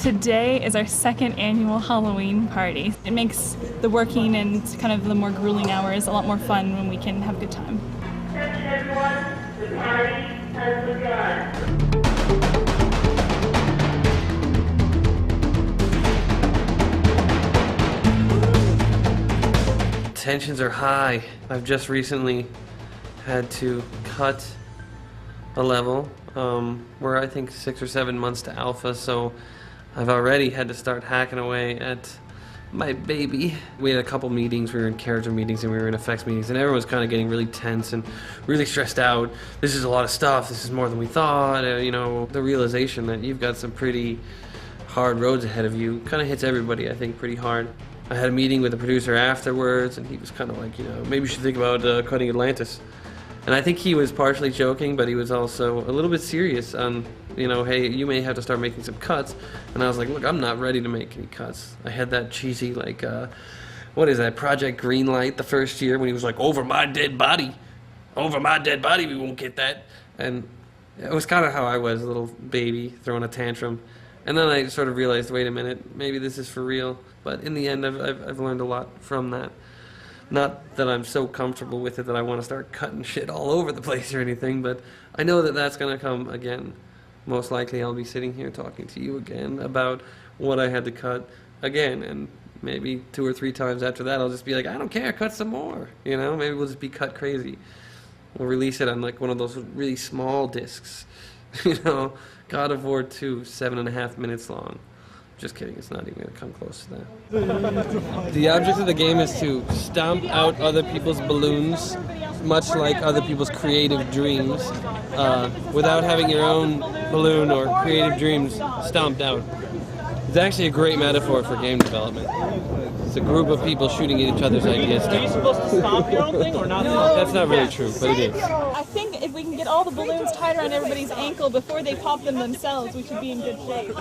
Today is our second annual Halloween party. It makes the working and kind of the more grueling hours a lot more fun when we can have a good time. Attention everyone, the party has begun. Tensions are high. I've just recently had to cut a level. We're I think 6 or 7 months to alpha, so I've already had to start hacking away at my baby. We had a couple meetings, we were in character meetings and we were in effects meetings, and everyone was kind of getting really tense and really stressed out. This is a lot of stuff, this is more than we thought. You know, the realization that you've got some pretty hard roads ahead of you kind of hits everybody, I think, pretty hard. I had a meeting with the producer afterwards, and he was kind of like, you know, maybe you should think about cutting Atlantis. And I think he was partially joking, but he was also a little bit serious on, you know, hey, you may have to start making some cuts. And I was like, look, I'm not ready to make any cuts. I had that cheesy, like, what is that, Project Greenlight the first year when he was like, over my dead body, we won't get that. And it was kind of how I was, a little baby throwing a tantrum. And then I sort of realized, wait a minute, maybe this is for real. But in the end, I've learned a lot from that. Not that I'm so comfortable with it that I want to start cutting shit all over the place or anything, but I know that that's going to come again. Most likely I'll be sitting here talking to you again about what I had to cut again, and maybe 2 or 3 times after that I'll just be like, I don't care, cut some more. You know, maybe we'll just be cut crazy. We'll release it on like one of those really small discs. You know, God of War 2, 7.5 minutes long. Just kidding, it's not even going to come close to that. The object of the game is to stomp out other people's balloons, much like other people's creative dreams, without having your own balloon or creative dreams stomped out. It's actually a great metaphor for game development. It's a group of people shooting at each other's ideas. Are you supposed to stomp your own thing or not? No. That's not really true, but it is. I think if we can get all the balloons tied around everybody's ankle before they pop them themselves, we should be in good shape.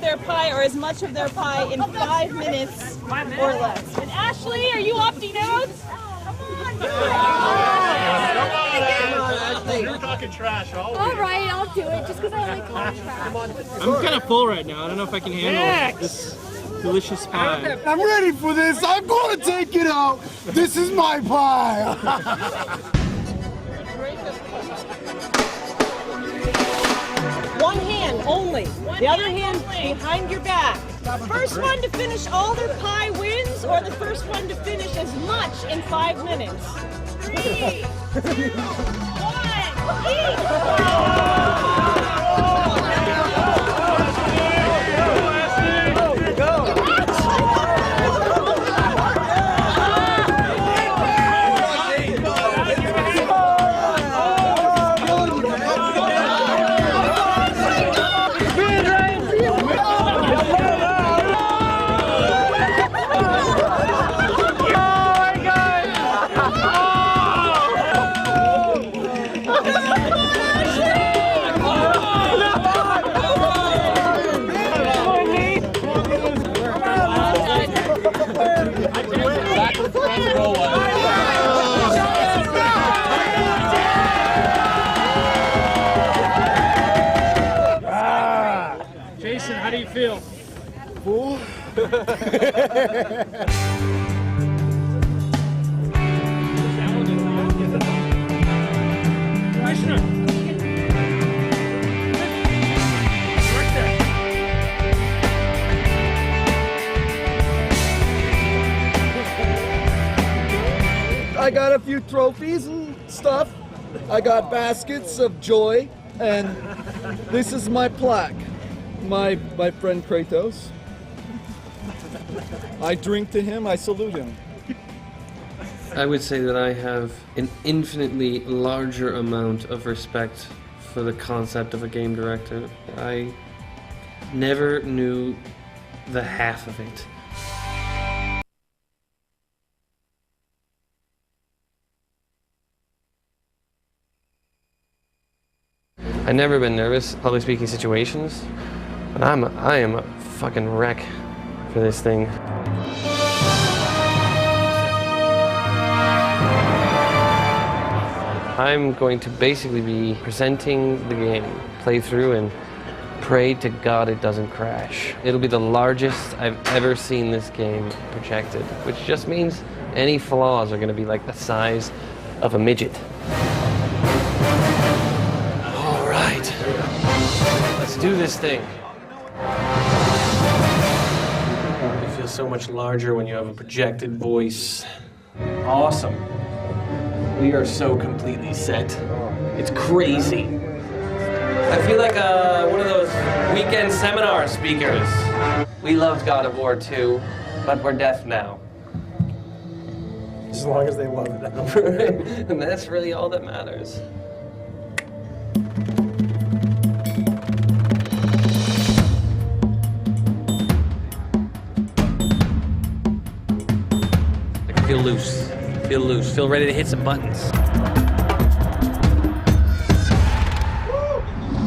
Their pie or as much of their pie in 5 minutes or less. And Ashley, are you opting out? You're talking trash always. All right, I'll do it just because I like talking trash. I'm kind of full right now. I don't know if I can handle this delicious pie. I'm ready for this. I'm going to take it out. This is my pie. One hand only. The other hand behind your back. First one to finish all their pie wins, or the first one to finish as much in 5 minutes. 3, 2, 1, eat! Jason, how do you feel? Cool. Commissioner. got a few trophies and stuff. I got baskets of joy, and this is my plaque. My friend Kratos. I drink to him, I salute him. I would say that I have an infinitely larger amount of respect for the concept of a game director. I never knew the half of it. I've never been nervous in public speaking situations, but I am a fucking wreck for this thing. I'm going to basically be presenting the game playthrough and pray to God it doesn't crash. It'll be the largest I've ever seen this game projected, which just means any flaws are going to be like the size of a midget. All right, let's do this thing. It feels so much larger when you have a projected voice. Awesome. We are so completely set. It's crazy. I feel like one of those weekend seminar speakers. We loved God of War 2, but we're deaf now. As long as they love it. And that's really all that matters. Feel loose. Feel loose. Feel ready to hit some buttons.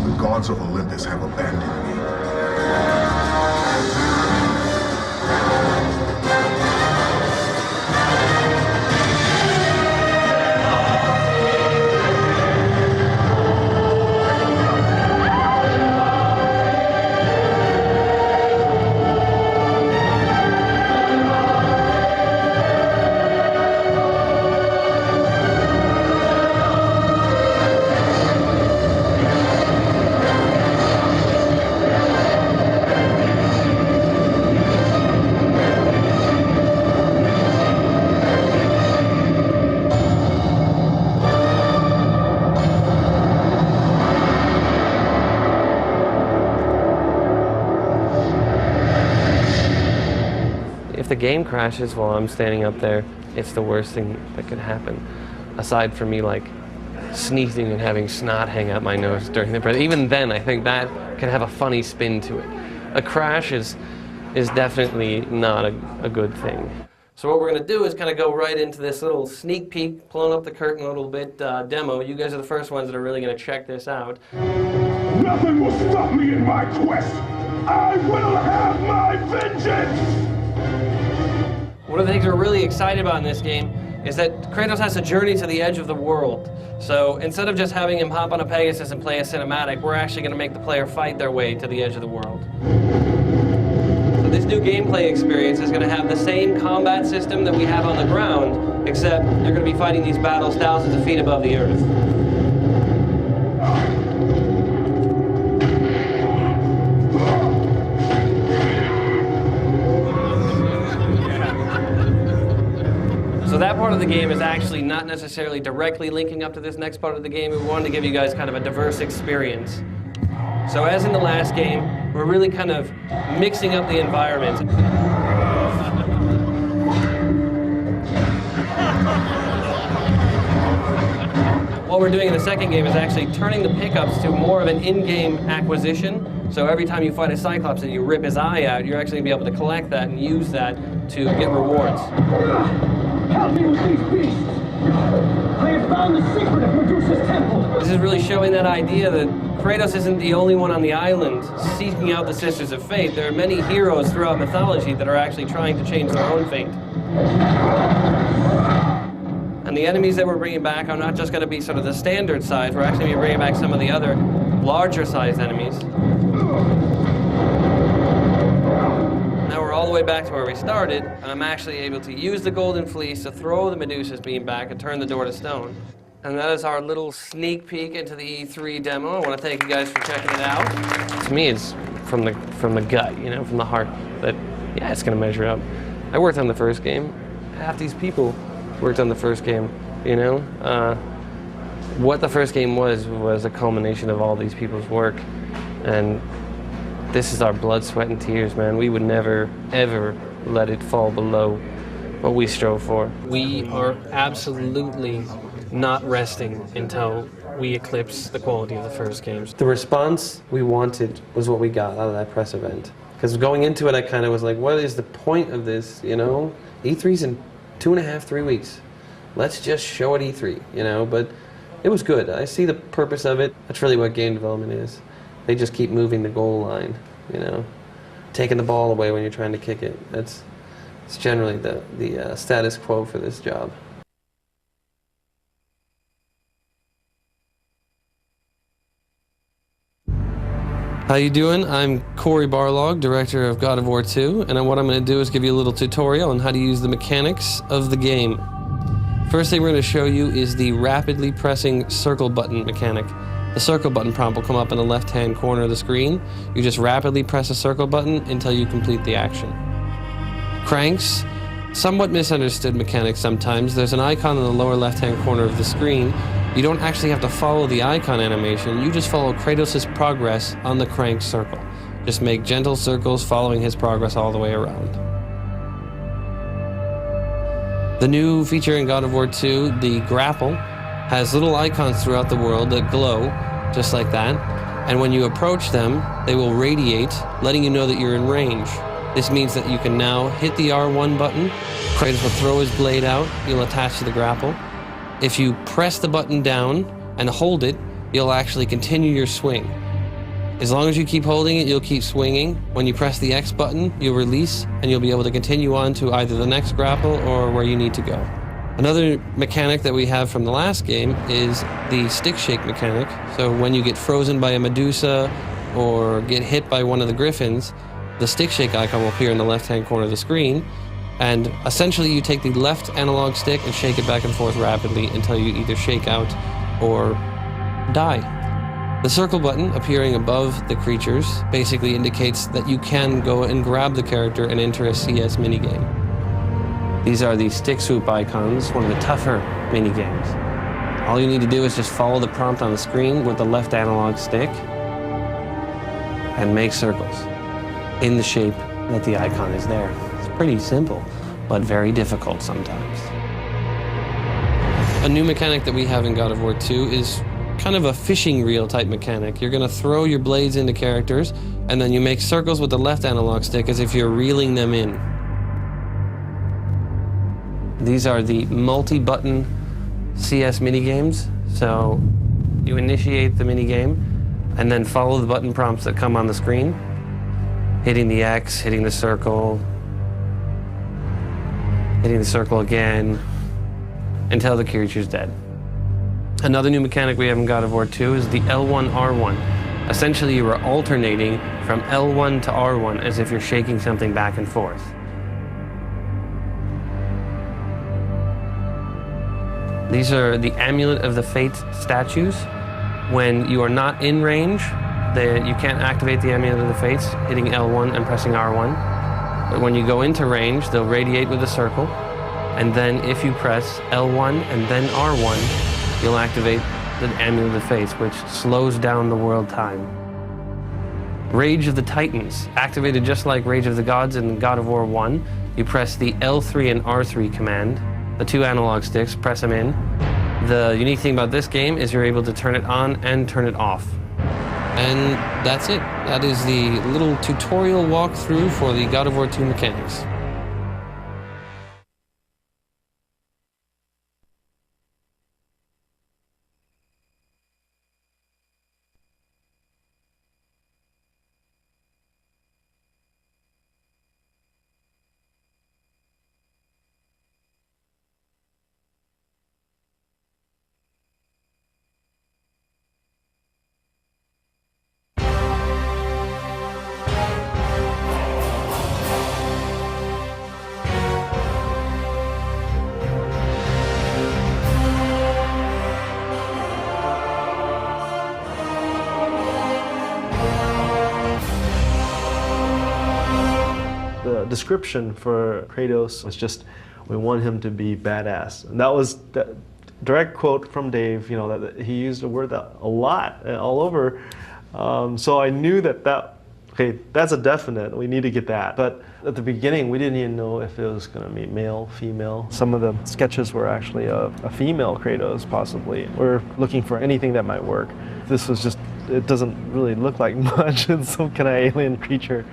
The gods of Olympus have abandoned me. If the game crashes while I'm standing up there, it's the worst thing that could happen. Aside from me like sneezing and having snot hang out my nose during the press. Even then, I think that can have a funny spin to it. A crash is definitely not a good thing. So what we're going to do is kind of go right into this little sneak peek, pulling up the curtain a little bit, demo. You guys are the first ones that are really going to check this out. Nothing will stop me in my quest. I will have my vengeance! One of the things we're really excited about in this game is that Kratos has to journey to the edge of the world. So instead of just having him hop on a Pegasus and play a cinematic, we're actually going to make the player fight their way to the edge of the world. So this new gameplay experience is going to have the same combat system that we have on the ground, except you're going to be fighting these battles thousands of feet above the earth. So that part of the game is actually not necessarily directly linking up to this next part of the game. We wanted to give you guys kind of a diverse experience. So as in the last game, we're really kind of mixing up the environment. What we're doing in the second game is actually turning the pickups to more of an in-game acquisition. So every time you fight a Cyclops and you rip his eye out, you're actually going to be able to collect that and use that to get rewards. Help me with these beasts! I have found the secret of Medusa's temple! This is really showing that idea that Kratos isn't the only one on the island seeking out the Sisters of Fate. There are many heroes throughout mythology that are actually trying to change their own fate. And the enemies that we're bringing back are not just going to be sort of the standard size, we're actually going to be bringing back some of the other larger sized enemies. Now we're all the way back to where we started, and I'm actually able to use the Golden Fleece to throw the Medusa's beam back and turn the door to stone. And that is our little sneak peek into the E3 demo. I want to thank you guys for checking it out. To me, it's from the gut, you know, from the heart, that, yeah, it's going to measure up. I worked on the first game. Half these people worked on the first game, you know? What the first game was a culmination of all these people's work. And this is our blood, sweat, and tears, man. We would never, ever let it fall below what we strove for. We are absolutely not resting until we eclipse the quality of the first games. The response we wanted was what we got out of that press event. Because going into it, I kind of was like, what is the point of this, you know? E3's in 2.5, 3 weeks. Let's just show at E3, you know? But it was good. I see the purpose of it. That's really what game development is. They just keep moving the goal line, you know? Taking the ball away when you're trying to kick it. It's generally the status quo for this job. How you doing? I'm Corey Barlog, director of God of War 2, and what I'm going to do is give you a little tutorial on how to use the mechanics of the game. First thing we're going to show you is the rapidly pressing circle button mechanic. The circle button prompt will come up in the left-hand corner of the screen. You just rapidly press a circle button until you complete the action. Cranks, somewhat misunderstood mechanic sometimes. There's an icon in the lower left-hand corner of the screen. You don't actually have to follow the icon animation, you just follow Kratos' progress on the crank circle. Just make gentle circles following his progress all the way around. The new feature in God of War 2, the grapple, has little icons throughout the world that glow, just like that, and when you approach them, they will radiate, letting you know that you're in range. This means that you can now hit the R1 button, Kratos will throw his blade out, you'll attach to the grapple. If you press the button down and hold it, you'll actually continue your swing. As long as you keep holding it, you'll keep swinging. When you press the X button, you'll release, and you'll be able to continue on to either the next grapple or where you need to go. Another mechanic that we have from the last game is the stick shake mechanic. So when you get frozen by a Medusa or get hit by one of the Griffins, the stick shake icon will appear in the left-hand corner of the screen. And essentially you take the left analog stick and shake it back and forth rapidly until you either shake out or die. The circle button appearing above the creatures basically indicates that you can go and grab the character and enter a CS minigame. These are the stick swoop icons, one of the tougher minigames. All you need to do is just follow the prompt on the screen with the left analog stick and make circles in the shape that the icon is there. Pretty simple, but very difficult sometimes. A new mechanic that we have in God of War 2 is kind of a fishing reel type mechanic. You're going to throw your blades into characters, and then you make circles with the left analog stick as if you're reeling them in. These are the multi-button CS minigames. So you initiate the minigame, and then follow the button prompts that come on the screen. Hitting the X, hitting the circle, hitting the circle again, until the creature's dead. Another new mechanic we have in God of War 2 is the L1, R1. Essentially, you are alternating from L1 to R1 as if you're shaking something back and forth. These are the Amulet of the Fate statues. When you are not in range, you can't activate the Amulet of the Fates, hitting L1 and pressing R1. But when you go into range, they'll radiate with a circle, and then if you press L1 and then R1, you'll activate the Amulet of the Fates, which slows down the world time. Rage of the Titans, activated just like Rage of the Gods in God of War 1. You press the L3 and R3 command, the two analog sticks, press them in. The unique thing about this game is you're able to turn it on and turn it off. And that's it. That is the little tutorial walkthrough for the God of War 2 mechanics. The description for Kratos was just We want him to be badass. And that was the direct quote from Dave, that he used the word that a lot, all over. So I knew okay, that's a definite, we need to get that. But at the beginning, we didn't even know if it was gonna be male, female. Some of the sketches were actually a female Kratos, possibly. We're looking for anything that might work. This was just, it doesn't really look like much. It's some kind of alien creature.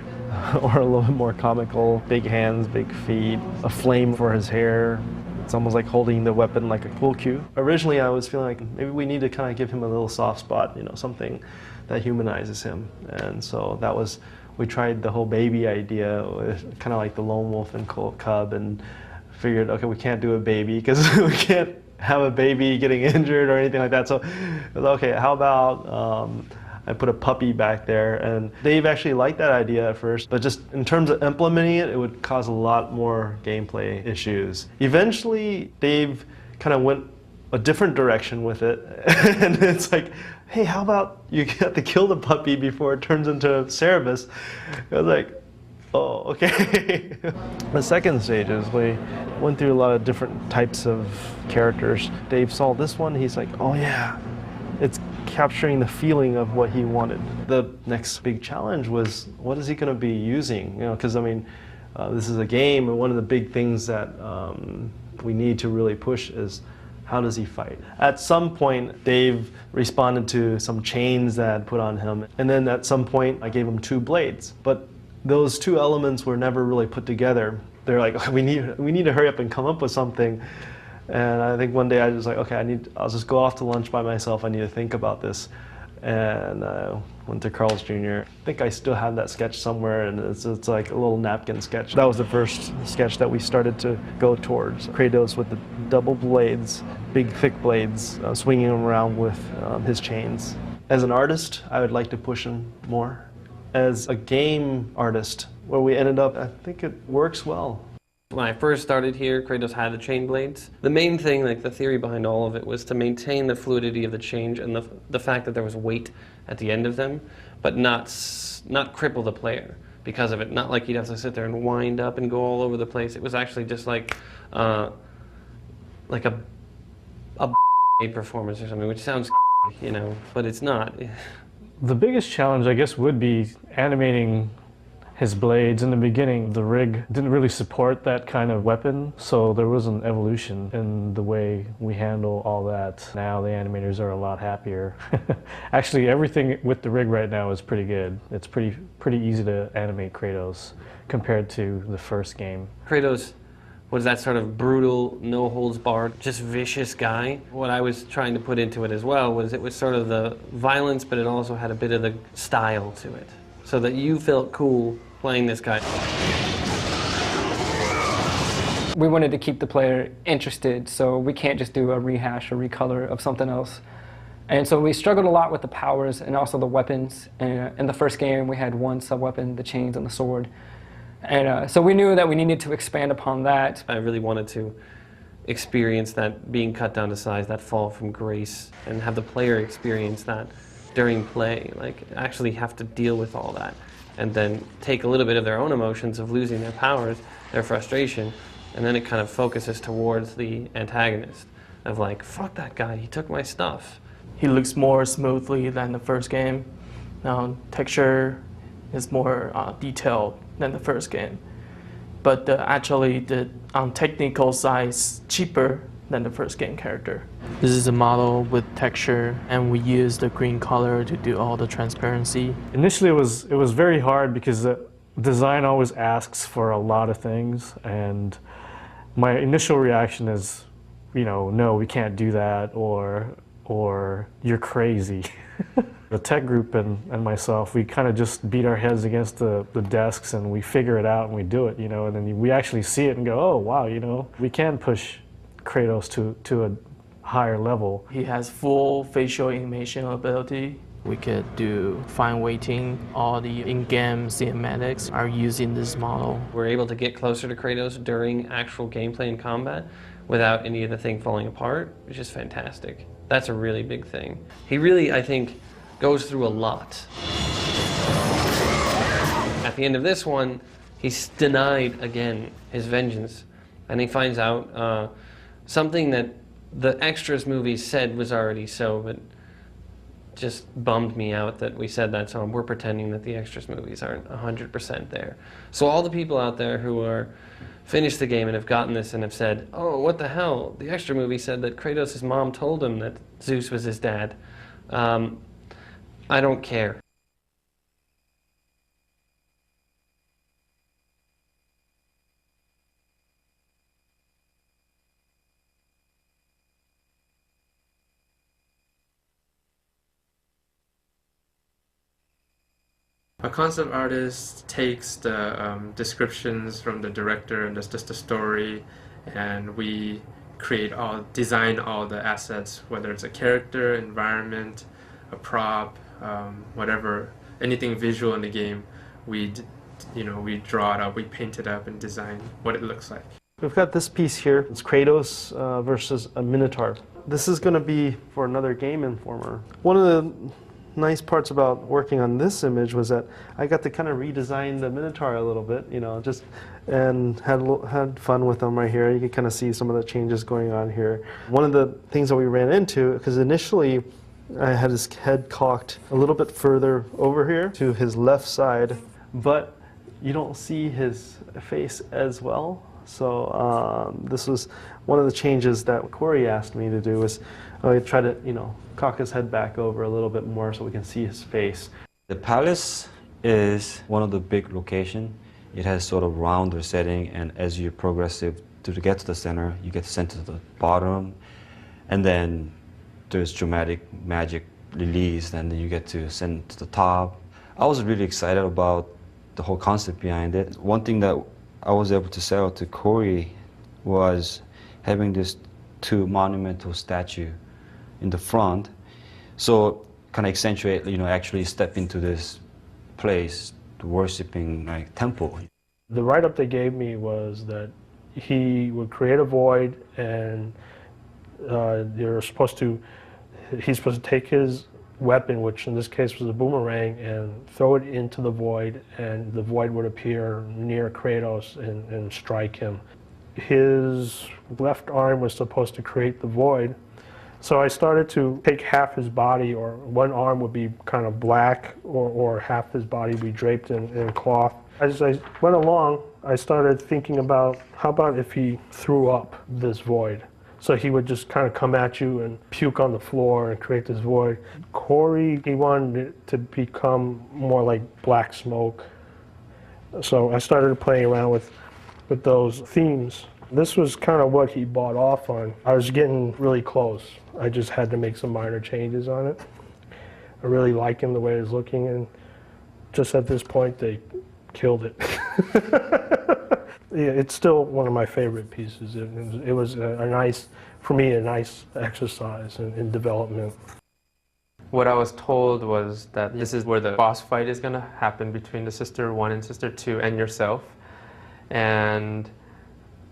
Or a little bit more comical. Big hands, big feet, a flame for his hair. It's almost like holding the weapon like a pool cue. Originally, I was feeling like maybe we need to kind of give him a little soft spot, something that humanizes him. And so we tried the whole baby idea, kind of like the lone wolf and cub, and figured, okay, we can't do a baby because we can't have a baby getting injured or anything like that. So, okay, how about I put a puppy back there, and Dave actually liked that idea at first, but just in terms of implementing it, it would cause a lot more gameplay issues. Eventually, Dave kind of went a different direction with it, and it's like, hey, how about you have to kill the puppy before it turns into Cerebus? I was like, oh, okay. The second stages, we went through a lot of different types of characters. Dave saw this one, he's like, oh yeah, it's capturing the feeling of what he wanted. The next big challenge was, what is he going to be using? Because this is a game, and one of the big things that we need to really push is, how does he fight? At some point, Dave responded to some chains that I'd put on him, and then at some point, I gave him 2 blades. But those 2 elements were never really put together. They're like, okay, we need to hurry up and come up with something. And I think one day I was like, okay, I'll just go off to lunch by myself. I need to think about this. And I went to Carl's Jr. I think I still have that sketch somewhere, and it's like a little napkin sketch. That was the first sketch that we started to go towards. Kratos with the double blades, big thick blades, swinging him around with his chains. As an artist, I would like to push him more. As a game artist, where we ended up, I think it works well. When I first started here, Kratos had the chain blades. The main thing, like the theory behind all of it, was to maintain the fluidity of the change and the fact that there was weight at the end of them, but not cripple the player because of it. Not like you'd have to sit there and wind up and go all over the place. It was actually just like a performance or something, which sounds, but it's not. The biggest challenge, I guess, would be animating his blades. In the beginning, the rig didn't really support that kind of weapon, so there was an evolution in the way we handle all that. Now the animators are a lot happier. Actually, everything with the rig right now is pretty good. It's pretty easy to animate Kratos compared to the first game. Kratos was that sort of brutal, no-holds-barred, just vicious guy. What I was trying to put into it as well was it was sort of the violence, but it also had a bit of the style to it, so that you felt cool playing this guy. We wanted to keep the player interested, so we can't just do a rehash or recolor of something else. And so we struggled a lot with the powers and also the weapons. And in the first game, we had 1 sub-weapon, the chains and the sword. And so we knew that we needed to expand upon that. I really wanted to experience that being cut down to size, that fall from grace, and have the player experience that during play, like actually have to deal with all that, and then take a little bit of their own emotions of losing their powers, their frustration, and then it kind of focuses towards the antagonist of like, fuck that guy, he took my stuff. He looks more smoothly than the first game. Now, texture is more detailed than the first game, but actually on technical side is cheaper than the first game character. This is a model with texture, and we use the green color to do all the transparency. Initially, it was very hard because the design always asks for a lot of things, and my initial reaction is, no, we can't do that, or you're crazy. The tech group and myself, we kind of just beat our heads against the desks, and we figure it out and we do it, and then we actually see it and go, oh wow, we can push Kratos to a higher level. He has full facial animation ability. We could do fine weighting. All the in-game cinematics are using this model. We're able to get closer to Kratos during actual gameplay and combat without any of the thing falling apart, which is fantastic. That's a really big thing. He really, I think, goes through a lot. At the end of this one, he's denied again his vengeance. and he finds out something that the extras movie said was already so, but just bummed me out that we said that, so we're pretending that the extras movies aren't 100% there. So all the people out there who are finished the game and have gotten this and have said, oh, what the hell, the extra movie said that Kratos' mom told him that Zeus was his dad. I don't care. A concept artist takes the descriptions from the director and just the story, and we design all the assets, whether it's a character, environment, a prop, whatever, anything visual in the game. We draw it up, we paint it up, and design what it looks like. We've got this piece here. It's Kratos versus a Minotaur. This is going to be for another Game Informer. One of the nice parts about working on this image was that I got to kind of redesign the Minotaur a little bit, and had fun with them right here. You can kind of see some of the changes going on here. One of the things that we ran into, because initially I had his head cocked a little bit further over here to his left side, but you don't see his face as well. So this was one of the changes that Corey asked me to do, was try to, cock his head back over a little bit more so we can see his face. The palace is one of the big locations. It has sort of rounder setting, and as you progress to get to the center, you get sent to the bottom, and then there's dramatic magic release, and then you get to send to the top. I was really excited about the whole concept behind it. One thing that I was able to sell to Corey was having this two monumental statue in the front, so kind of accentuate, actually step into this place, worshipping like temple. The write-up they gave me was that he would create a void, and he's supposed to take his weapon, which in this case was a boomerang, and throw it into the void, and the void would appear near Kratos and strike him. His left arm was supposed to create the void, so I started to take half his body, or one arm would be kind of black, or half his body would be draped in cloth. As I went along, I started thinking about, how about if he threw up this void? So he would just kind of come at you and puke on the floor and create this void. Corey, he wanted it to become more like black smoke. So I started playing around with those themes. This was kind of what he bought off on. I was getting really close. I just had to make some minor changes on it. I really like him the way he's looking, and just at this point they killed it. Yeah, it's still one of my favorite pieces. It was for me, a nice exercise in development. What I was told was that this is where the boss fight is going to happen between the Sister 1 and Sister 2 and yourself. And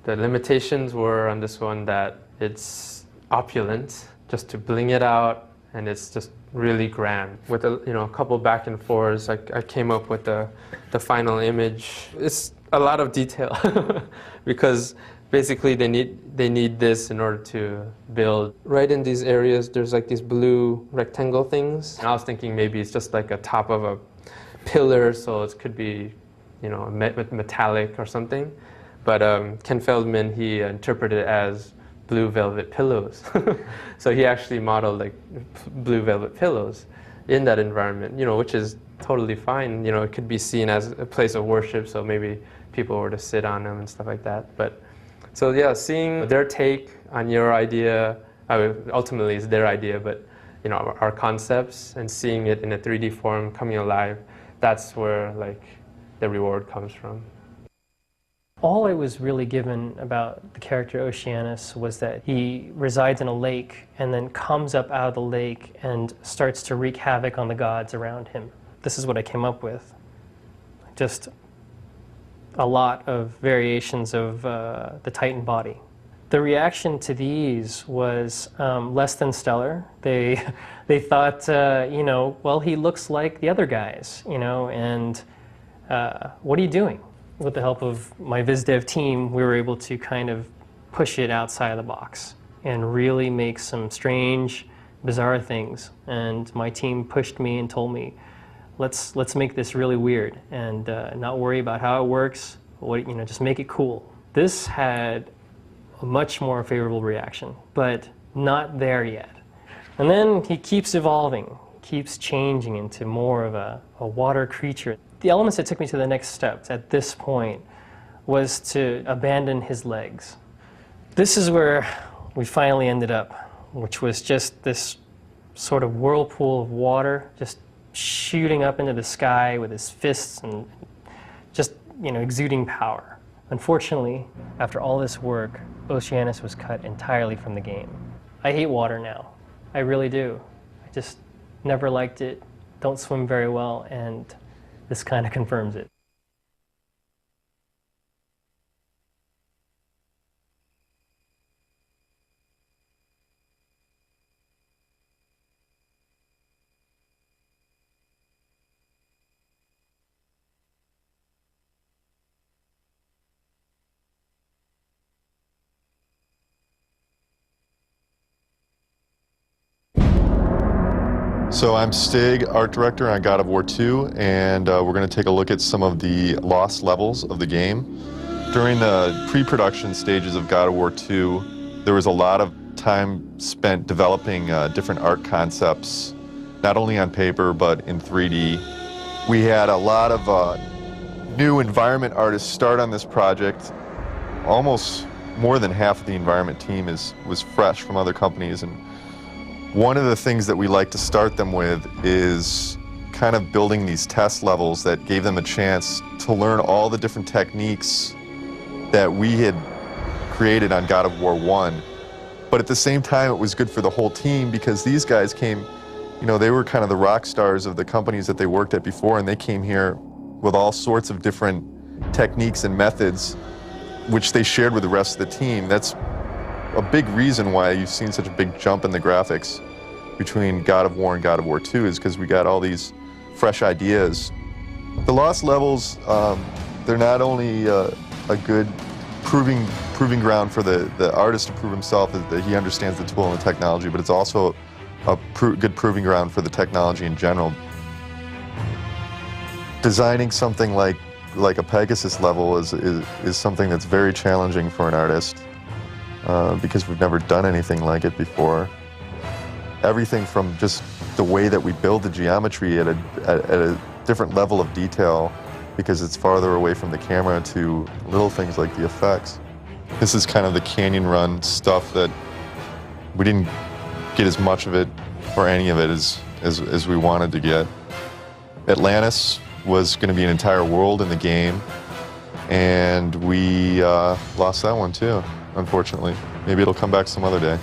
the limitations were on this one that it's opulent, just to bling it out, and it's just really grand. With a couple back and forths, I came up with the final image. It's a lot of detail because basically they need this in order to build. Right in these areas, there's like these blue rectangle things. And I was thinking maybe it's just like a top of a pillar, so it could be, metallic or something. But Ken Feldman, he interpreted it as blue velvet pillows. So he actually modeled like blue velvet pillows in that environment, which is totally fine. It could be seen as a place of worship, so maybe people were to sit on them and stuff like that. But so yeah, seeing their take on your idea, ultimately it's their idea, but our concepts, and seeing it in a 3D form coming alive, that's where like the reward comes from. All I was really given about the character Oceanus was that he resides in a lake and then comes up out of the lake and starts to wreak havoc on the gods around him. This is what I came up with. Just a lot of variations of the Titan body. The reaction to these was less than stellar. They thought, well, he looks like the other guys, and what are you doing? with the help of my VizDev team, we were able to kind of push it outside of the box and really make some strange, bizarre things. And my team pushed me and told me, let's make this really weird and not worry about how it works. Just make it cool. This had a much more favorable reaction, but not there yet. And then he keeps evolving, keeps changing into more of a water creature. The elements that took me to the next step at this point was to abandon his legs. This is where we finally ended up, which was just this sort of whirlpool of water just shooting up into the sky with his fists and just, exuding power. Unfortunately, after all this work, Oceanus was cut entirely from the game. I hate water now. I really do. I just never liked it, don't swim very well, and this kind of confirms it. So I'm Stig, art director on God of War 2, and we're going to take a look at some of the lost levels of the game. During the pre-production stages of God of War 2, there was a lot of time spent developing different art concepts, not only on paper but in 3D. We had a lot of new environment artists start on this project. Almost more than half of the environment team was fresh from other companies, and one of the things that we like to start them with is kind of building these test levels that gave them a chance to learn all the different techniques that we had created on God of War 1. But at the same time, it was good for the whole team because these guys came, they were kind of the rock stars of the companies that they worked at before, and they came here with all sorts of different techniques and methods which they shared with the rest of the team. That's a big reason why you've seen such a big jump in the graphics between God of War and God of War 2 is because we got all these fresh ideas. The lost levels, they're not only a good proving ground for the artist to prove himself that he understands the tool and the technology, but it's also a good proving ground for the technology in general. Designing something like a Pegasus level is something that's very challenging for an artist. Because we've never done anything like it before. Everything from just the way that we build the geometry at a different level of detail because it's farther away from the camera to little things like the effects. This is kind of the canyon run stuff that we didn't get as much of it or any of it as we wanted to get. Atlantis was going to be an entire world in the game, and we lost that one too. Unfortunately. Maybe it'll come back some other day.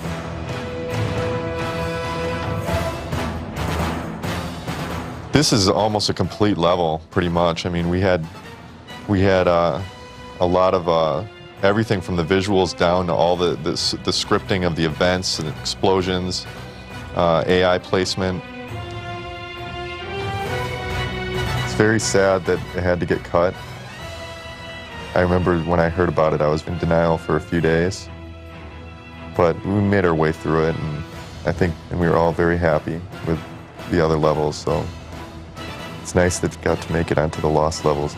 This is almost a complete level, pretty much. I mean, we had a lot of everything from the visuals down to all the scripting of the events and explosions, AI placement. It's very sad that it had to get cut. I remember when I heard about it, I was in denial for a few days, but we made our way through it, and we were all very happy with the other levels, so it's nice that we got to make it onto the lost levels.